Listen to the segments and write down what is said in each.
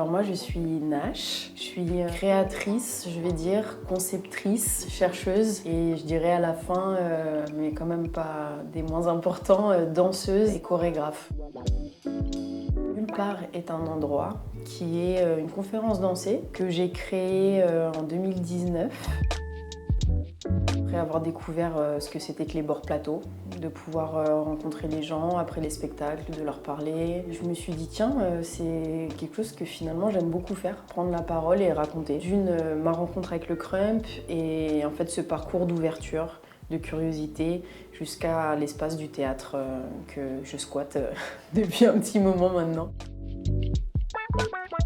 Alors moi je suis Nash, je suis créatrice, je vais dire, conceptrice, chercheuse et je dirais à la fin, mais quand même pas des moins importants, danseuse et chorégraphe. Nulle part est un endroit qui est une conférence dansée que j'ai créée en 2019. Après avoir découvert ce que c'était que les bords plateaux, de pouvoir rencontrer les gens après les spectacles, de leur parler, je me suis dit tiens, c'est quelque chose que finalement j'aime beaucoup faire, prendre la parole et raconter. Ma rencontre avec le Crump et en fait ce parcours d'ouverture, de curiosité, jusqu'à l'espace du théâtre que je squatte depuis un petit moment maintenant.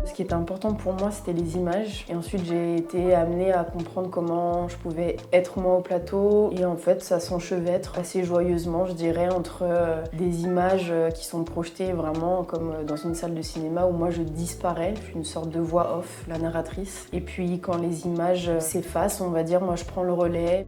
Ce qui était important pour moi, c'était les images. Et ensuite, j'ai été amenée à comprendre comment je pouvais être moi au plateau. Et en fait, ça s'enchevêtre assez joyeusement, je dirais, entre des images qui sont projetées vraiment comme dans une salle de cinéma où moi je disparais. Je suis une sorte de voix off, la narratrice. Et puis quand les images s'effacent, on va dire, moi je prends le relais.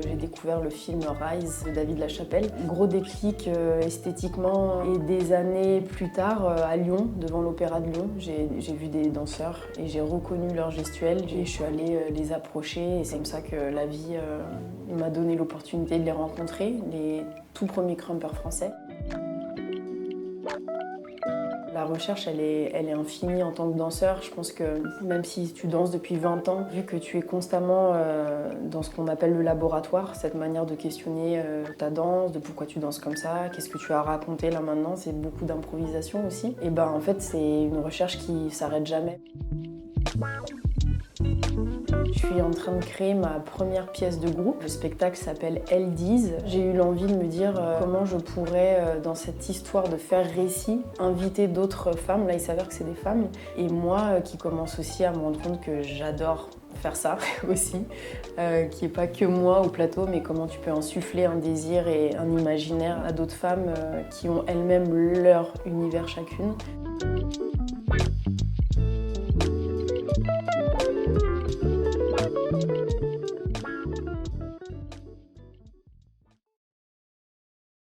J'ai découvert le film Rise de David Lachapelle. Gros déclic esthétiquement et des années plus tard à Lyon, devant l'Opéra de Lyon, j'ai vu des danseurs et j'ai reconnu leur gestuelle. Je suis allée les approcher et c'est comme ça que la vie m'a donné l'opportunité de les rencontrer, les tout premiers crumpers français. La recherche, elle est infinie en tant que danseur. Je pense que même si tu danses depuis 20 ans, vu que tu es constamment dans ce qu'on appelle le laboratoire, cette manière de questionner ta danse, de pourquoi tu danses comme ça, qu'est-ce que tu as raconté là maintenant, c'est beaucoup d'improvisation aussi. Et ben en fait, c'est une recherche qui s'arrête jamais. Je suis en train de créer ma première pièce de groupe. Le spectacle s'appelle Elles disent. J'ai eu l'envie de me dire comment je pourrais, dans cette histoire de faire récit, inviter d'autres femmes. Là, il s'avère que c'est des femmes. Et moi, qui commence aussi à me rendre compte que j'adore faire ça aussi, qui n'est pas que moi au plateau, mais comment tu peux insuffler un désir et un imaginaire à d'autres femmes qui ont elles-mêmes leur univers chacune.